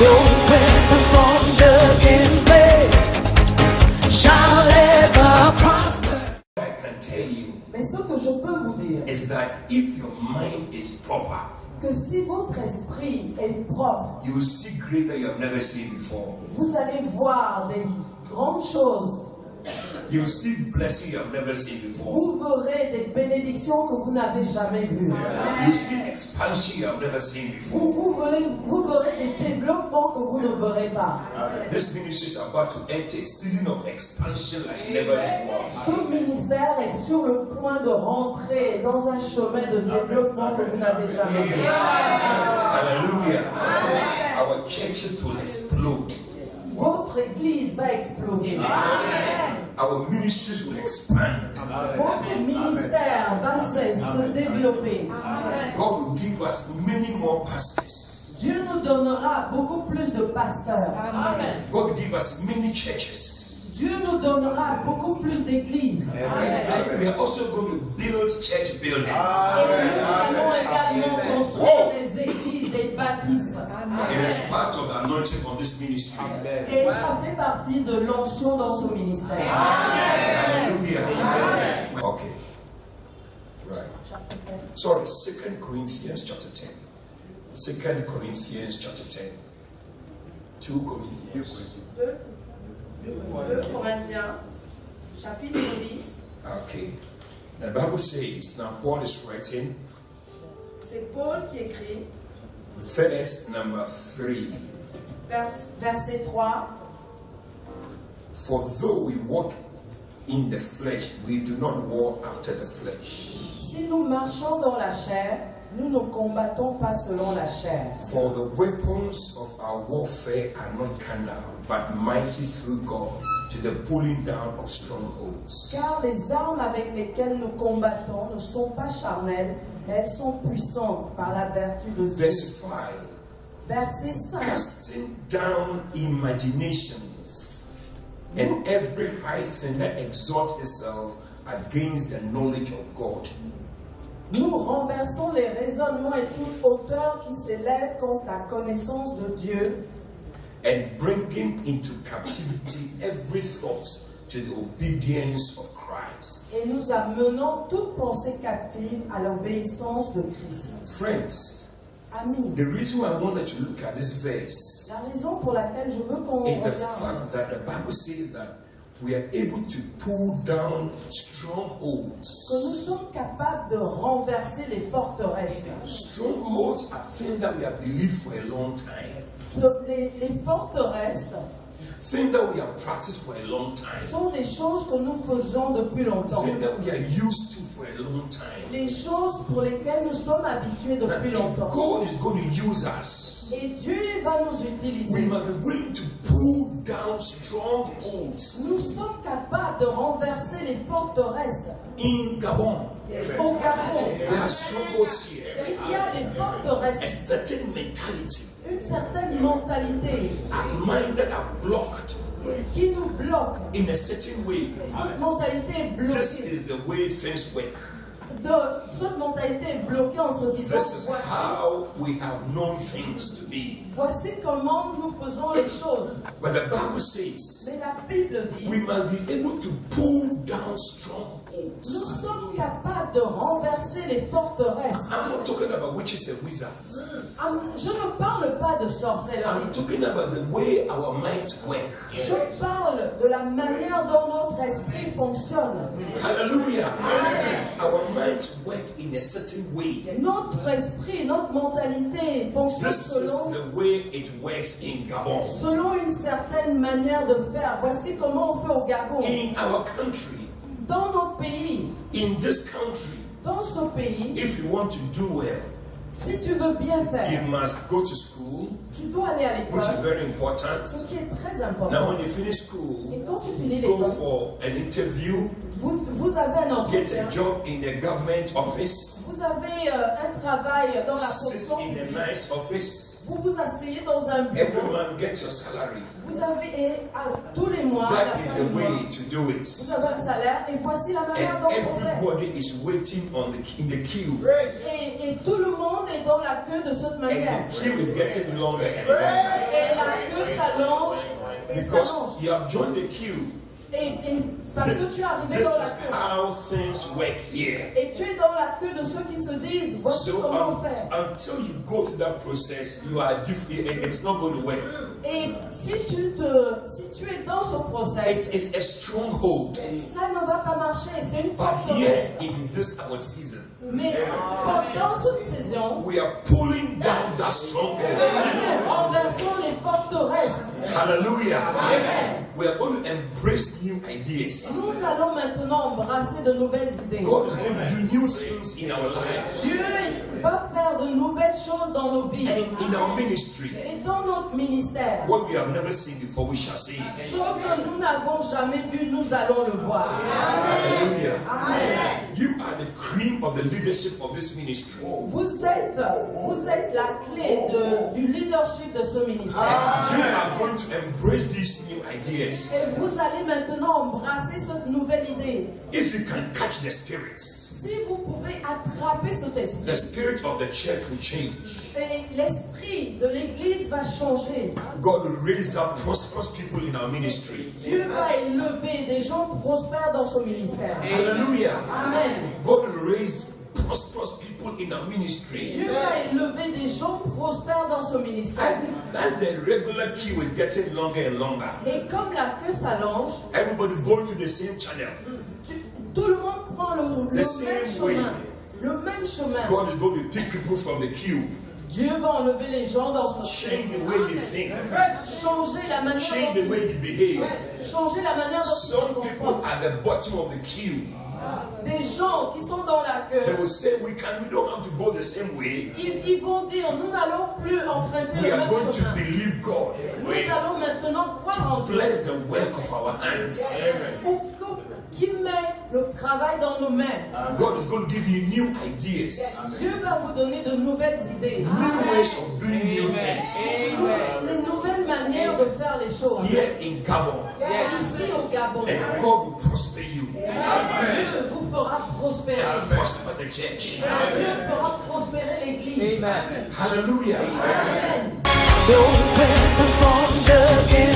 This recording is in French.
No weapon formed against me shall ever prosper. I can tell you Mais ce que je peux vous dire, is that if your mind is proper, que si votre esprit est propre, you will see great that you have never seen before. vous allez voir des grandes choses. You will see blessing you have never seen before. Vous verrez des bénédictions que vous n'avez jamais vues. You will see expansion you have never seen before. Vous verrez des développements que vous ne verrez pas. This ministry is about to enter a season of expansion like never before. Ce ministère est sur le point de rentrer dans un chemin de développement que vous n'avez jamais vu. Hallelujah. Our churches will explode. Votre église va exploser. Our ministries will expand. Votre ministère va se développer. God will give us many more pastors. Dieu nous donnera beaucoup plus de pasteurs. God will give us many churches. Dieu nous donnera beaucoup plus d'églises. And we are also going to build church buildings. Nous allons également construire des églises, des bâtisses. It is part of the anointing of this ministry. Et ça fait partie de l'onction dans ce ministère. Hallelujah. Okay. Right. Sorry, 2 Corinthians chapter 10. 2 Corinthians chapter 10. 2 Corinthians. 2 Corinthiens, chapitre 10. Okay. The Bible says, now Paul is writing, C'est Paul qui écrit, verse number 3. verset 3. For though we walk in the flesh, we do not war after the flesh. Si nous marchons dans la chair, nous ne combattons pas selon la chair. For the weapons of our warfare are not carnal, but mighty through God to the pulling down of strongholds. Car les armes avec lesquelles nous combattons ne sont pas charnelles, mais elles sont puissantes par la vertu de Dieu. Verse 5. Verset 5. Casting down imaginations and every high thing that exalts itself against the knowledge of God. Nous renversons les raisonnements et toute hauteur qui s'élève contre la connaissance de Dieu. And bringing into captivity every thought to the obedience of Christ. Et nous amenons toute pensée captive à l'obéissance de Christ. Friends, Amis, the reason why I wanted to look at this verse la raison pour laquelle je veux qu'on is the regarde, fact that the Bible says that we are able to pull down strongholds. que nous sommes capables de renverser les forteresses. Strongholds are things that we have believed for a long time. Les forteresses Things that we have practiced for a long time. sont des choses que nous faisons depuis longtemps. Things that we are used to for a long time. Les choses pour lesquelles nous sommes habitués depuis That longtemps. if God is going to use us, Et Dieu va nous we utiliser. must be willing to pull down strongholds. Nous sommes capables de renverser les forteresses. In Gabon, Au Gabon, there are strongholds here. il y a des A forteresses, certain mentality, une certaine mentalité a mind that are blocked qui nous bloque. in a certain way. Cette mentalité est This bloquée. is the way things work. Cette mentalité est bloquée en se disant, This is how we have known things to be. voici comment nous faisons les choses. But the Bible says Mais la Bible dit, we must be able to pull down nous strongholds. sommes capables de renverser les forteresses. I'm not talking about witches and wizards. Je ne parle pas de sorcellerie. I'm talking about the way our minds work. Je parle de la manière dont notre esprit fonctionne. Hallelujah. Our minds work in a certain way. Notre esprit, notre mentalité fonctionne This is selon the way it works in Gabon. une certaine manière de faire. Voici comment on fait au Gabon. In our country, Dans notre pays, in this country, dans ce pays, if you want to do well, si tu veux bien you faire, must go to school, tu dois aller à which is l'école, very important. ce qui est très Now, important. when you finish school, Et quand tu finis go l'école, for an interview, vous avez un get entretien, a job in a government office, vous avez un travail dans la sit fonction, in a nice office. vous vous asseyez dans un Every bureau, month, get your salary. Vous avez tous les mois, à la That is fin the du mois, way to do vous it. avez un salaire et voici la manière dont And on fait. everybody is waiting in the queue. Et tout le monde est dans la queue de cette manière. And the queue is getting longer and longer. Et la queue s'allonge et s'allonge. Because you have joined the queue. Et parce que tu es arrivé This dans la is queue. how things work here. Et tu es dans la queue de ceux qui se disent, voici So comment on fait. until you go through that process, you are different and it's not going to work. Et si tu es dans ce process, It is a stronghold. ça ne va pas marcher. C'est une But here forteresse. in this our season, Mais pendant cette saison, we are pulling down that stronghold. nous renversons les forteresses. Hallelujah. Amen. We are going to embrace new ideas. Nous allons maintenant embrasser de nouvelles idées. God is going to do new things in our lives Dieu va faire de nouvelles choses dans nos vies and in our ministry. et dans notre ministère. What we have never seen before, we shall see it. Ce que nous n'avons jamais vu, nous allons le voir. Hallelujah. Amen. You are the cream of the leadership of this ministry. Vous êtes la clé du leadership de ce ministère. And you are going to embrace these new ideas. Et vous allez maintenant embrasser cette nouvelle idée. If you can catch the spirits, Si vous pouvez attraper cet esprit, the spirit of the church will change. et l'esprit de l'église va changer. God will raise up prosperous people in our ministry. Dieu va élever des gens prospères dans son ministère. Hallelujah. Amen. God will raise prosperous people in our ministry. Dieu va élever des gens prospères dans son ministère. As the regular queue is getting longer and longer, Et comme la queue s'allonge, everybody going to the same channel. tout le monde prend le même same chemin. Le même chemin. God is going to pick people from the queue, Dieu va enlever les gens dans son change the way they think, changer la manière change dont the way they behave. changer la manière dont ils se Some people comportent. at the bottom of the queue, Des gens qui sont dans la they queue, will say, we don't have to go the same way. ils vont dire, nous n'allons plus emprunter We le are même going to chemin. believe God. Nous allons maintenant croire en Dieu. Bless the work of our hands. Qui met le travail dans nos mains. God is going to give you new ideas, Dieu va vous donner de nouvelles idées. new ways of doing new things. Les nouvelles manières de faire les choses. Here in Gabon, Ici au Gabon, and God will prosper you. Dieu vous fera prospérer. And prosper the church. Dieu fera prospérer l'Église. Hallelujah. Amen. No weapon formed against